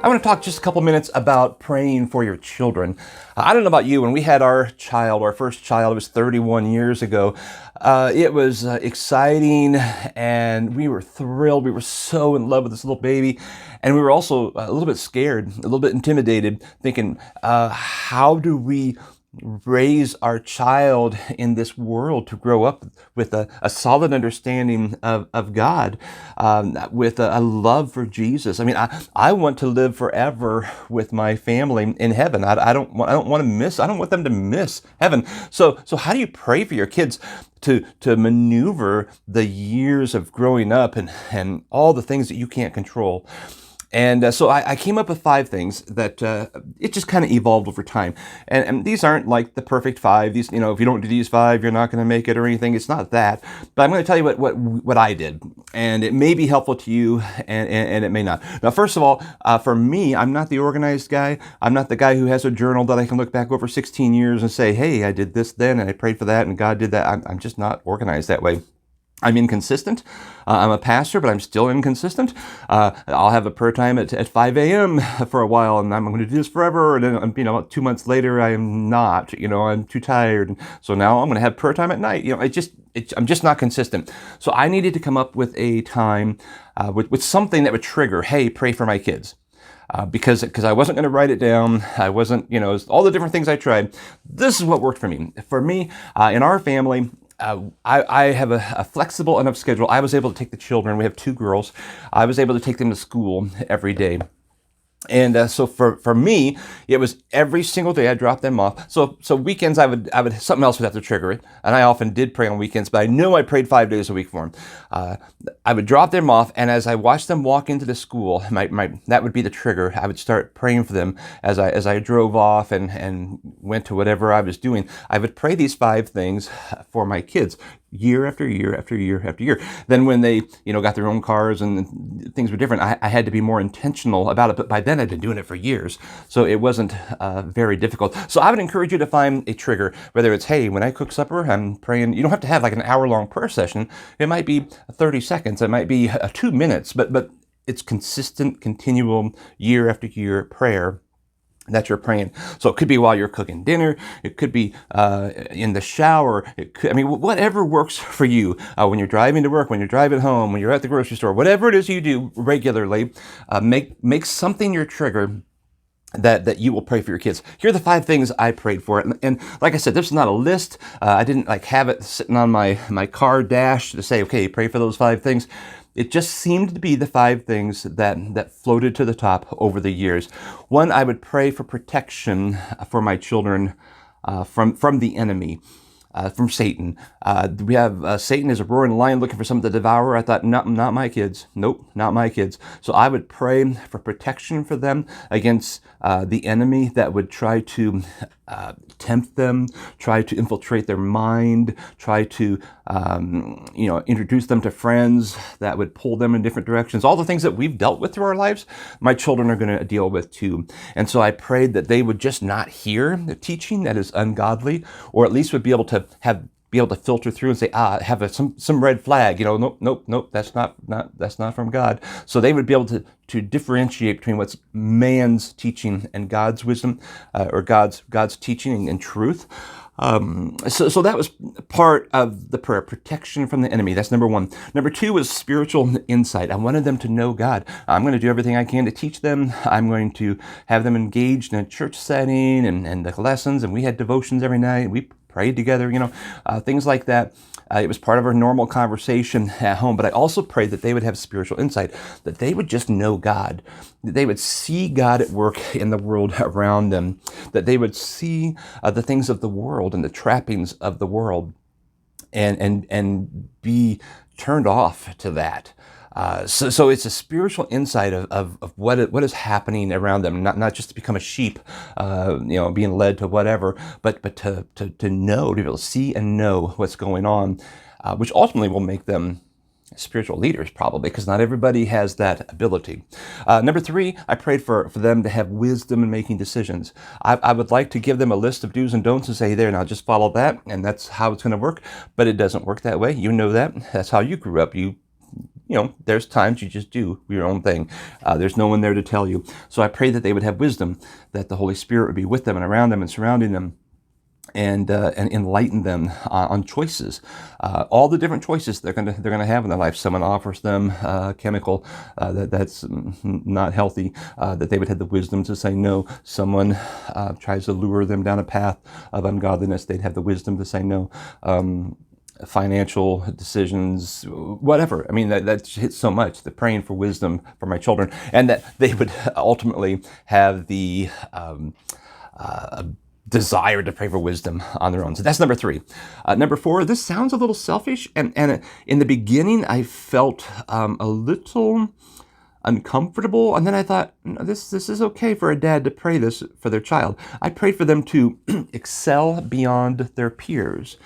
I want to talk just a couple minutes about praying for your children. I don't know about you, when we had our first child, it was 31 years ago. It was exciting and we were thrilled. We were so in love with this little baby. And we were also a little bit scared, a little bit intimidated, thinking, how do we raise our child in this world to grow up with a solid understanding of God, with a love for Jesus. I mean, I want to live forever with my family in heaven. I don't want them to miss heaven. So how do you pray for your kids to maneuver the years of growing up and all the things that you can't control? And so I came up with 5 things that it just kind of evolved over time. And these aren't like the perfect 5. These, if you don't do these 5, you're not going to make it or anything. It's not that. But I'm going to tell you what I did. And it may be helpful to you and it may not. Now, first of all, for me, I'm not the organized guy. I'm not the guy who has a journal that I can look back over 16 years and say, hey, I did this then and I prayed for that and God did that. I'm just not organized that way. I'm inconsistent. I'm a pastor, but I'm still inconsistent. I'll have a prayer time at 5 a.m. for a while, and I'm going to do this forever. And then, 2 months later, I am not. I'm too tired. So now I'm going to have prayer time at night. I'm just not consistent. So I needed to come up with a time with something that would trigger, hey, pray for my kids. Because I wasn't going to write it down. I wasn't, all the different things I tried. This is what worked for me. For me, in our family, I have a flexible enough schedule. I was able to take the children. We have 2 girls. I was able to take them to school every day. And so for me, it was every single day I dropped them off. So weekends I would something else would have to trigger it, and I often did pray on weekends. But I know I prayed 5 days a week for them. I would drop them off, and as I watched them walk into the school, that would be the trigger. I would start praying for them as I drove off and went to whatever I was doing. I would pray these 5 things for my kids. Year after year after year after year. Then when they, got their own cars and things were different, I had to be more intentional about it. But by then I'd been doing it for years, so it wasn't very difficult. So I would encourage you to find a trigger, whether it's, hey, when I cook supper, I'm praying. You don't have to have like an hour-long prayer session. It might be 30 seconds. It might be 2 minutes, but it's consistent, continual, year after year prayer that you're praying. So it could be while you're cooking dinner. It could be in the shower. Whatever works for you. When you're driving to work, when you're driving home, when you're at the grocery store, whatever it is you do regularly, make something your trigger that you will pray for your kids. Here are the 5 things I prayed for. And like I said, this is not a list. I didn't have it sitting on my car dash to say, okay, pray for those 5 things. It just seemed to be the 5 things that floated to the top over the years. 1, I would pray for protection for my children from the enemy. From Satan. We have Satan is a roaring lion looking for something to devour. I thought, not my kids. Nope, not my kids. So I would pray for protection for them against the enemy that would try to tempt them, try to infiltrate their mind, try to introduce them to friends that would pull them in different directions. All the things that we've dealt with through our lives, my children are going to deal with too. And so I prayed that they would just not hear the teaching that is ungodly, or at least would be able to filter through and say, have some red flag, nope, that's not from God. So they would be able to differentiate between what's man's teaching and God's wisdom, or God's teaching and truth. So that was part of the prayer, protection from the enemy. That's number 1. Number 2 was spiritual insight. I wanted them to know God. I'm going to do everything I can to teach them. I'm going to have them engaged in a church setting and the lessons, and we had devotions every night. We prayed together, things like that. It was part of our normal conversation at home, but I also prayed that they would have spiritual insight, that they would just know God, that they would see God at work in the world around them, that they would see the things of the world and the trappings of the world and be turned off to that. So it's a spiritual insight of what is happening around them, not just to become a sheep, being led to whatever, but to know, to be able to see and know what's going on, which ultimately will make them spiritual leaders probably, because not everybody has that ability. Number 3, I prayed for them to have wisdom in making decisions. I would like to give them a list of do's and don'ts and say, there, now just follow that, and that's how it's going to work. But it doesn't work that way. You know that. That's how you grew up. You there's times you just do your own thing. There's no one there to tell you. So I pray that they would have wisdom, that the Holy Spirit would be with them and around them and surrounding them, and enlighten them on choices, all the different choices they're gonna have in their life. Someone offers them chemical that's not healthy, that they would have the wisdom to say no. Someone tries to lure them down a path of ungodliness, they'd have the wisdom to say no. Financial decisions, whatever. I mean, that hits so much. The praying for wisdom for my children, and that they would ultimately have the desire to pray for wisdom on their own. So that's number 3. Number 4, this sounds a little selfish, and in the beginning I felt a little uncomfortable, and then I thought, no, this is okay for a dad to pray this for their child. I prayed for them to excel beyond their peers.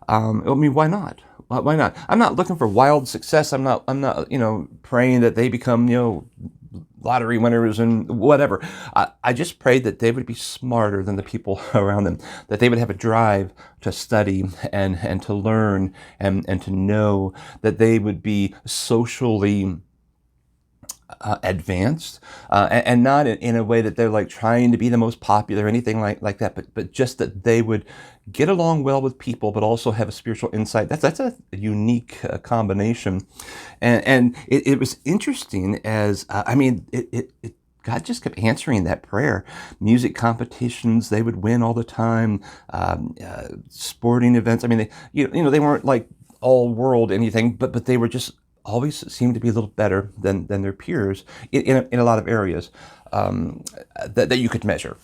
I mean, why not? Why not? I'm not looking for wild success. I'm not praying that they become lottery winners and whatever. I just prayed that they would be smarter than the people around them, that they would have a drive to study and to learn and to know, that they would be socially advanced, and not in a way that they're like trying to be the most popular or anything like that, but just that they would get along well with people, but also have a spiritual insight. That's a unique combination, and it was interesting as God just kept answering that prayer. Music competitions, they would win all the time. Sporting events. I mean, they weren't like all world anything, but they were just always seemed to be a little better than their peers in a lot of areas that you could measure.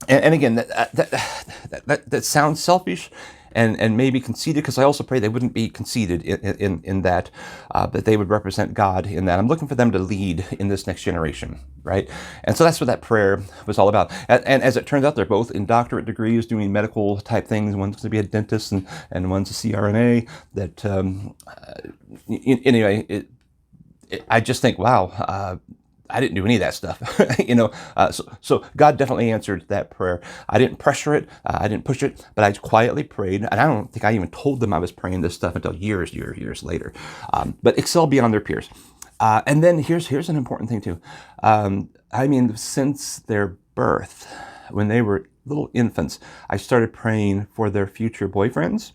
And again, that sounds selfish and maybe conceited, because I also pray they wouldn't be conceited in that, but they would represent God in that. I'm looking for them to lead in this next generation, right? And so that's what that prayer was all about. And as it turns out, they're both in doctorate degrees doing medical type things. One's going to be a dentist and one's a CRNA. That anyway, I just think, wow. I didn't do any of that stuff, so God definitely answered that prayer. I didn't pressure it, I didn't push it, but I quietly prayed, and I don't think I even told them I was praying this stuff until years later. But excel beyond their peers. And then here's an important thing too. Since their birth, when they were little infants, I started praying for their future boyfriends,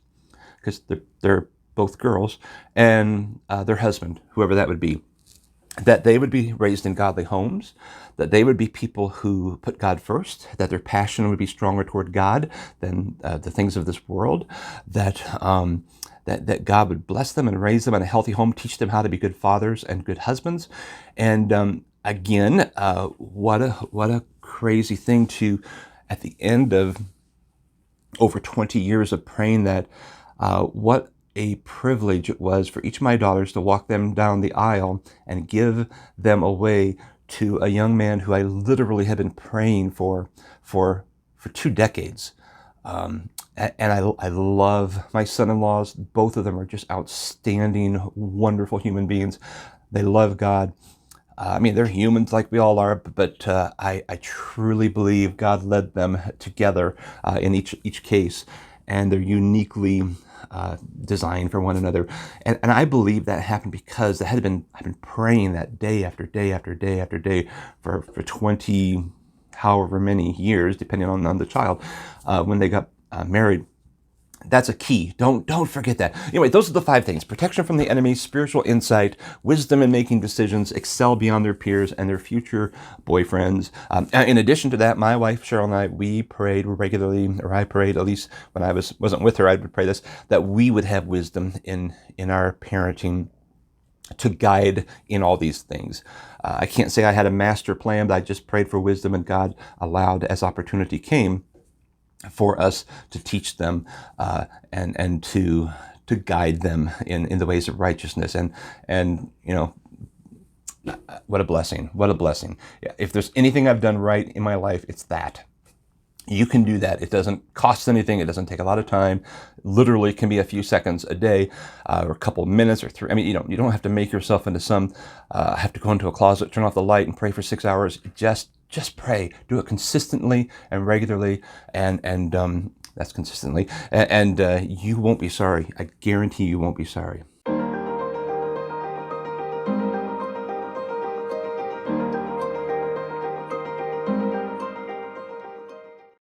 because they're both girls, and their husband, whoever that would be. That they would be raised in godly homes, that they would be people who put God first, that their passion would be stronger toward God than the things of this world, that God would bless them and raise them in a healthy home, teach them how to be good fathers and good husbands. And again, what a crazy thing to, at the end of over 20 years of praying that, what a privilege it was for each of my daughters to walk them down the aisle and give them away to a young man who I literally have been praying for 2 decades. And I love my son-in-laws. Both of them are just outstanding, wonderful human beings. They love God. They're humans like we all are, but I truly believe God led them together in each case, and they're uniquely designed for one another. And I believe that happened because I've been praying that day after day after day after day for 20 however many years, depending on the child, when they got married. That's a key. Don't forget that. Anyway, those are the 5 things: protection from the enemy, spiritual insight, wisdom in making decisions, excel beyond their peers and their future boyfriends. In addition to that, my wife Cheryl and I, we prayed regularly, or I prayed, at least when I wasn't with her, I would pray this, that we would have wisdom in our parenting to guide in all these things. I can't say I had a master plan, but I just prayed for wisdom, and God allowed, as opportunity came, for us to teach them and to guide them in the ways of righteousness. And what a blessing. What a blessing. If there's anything I've done right in my life, it's that. You can do that. It doesn't cost anything. It doesn't take a lot of time. Literally can be a few seconds a day, or a couple minutes or 3. You don't have to make yourself into some, have to go into a closet, turn off the light and pray for 6 hours. Just pray. Do it consistently and regularly, and that's consistently, and you won't be sorry. I guarantee you won't be sorry.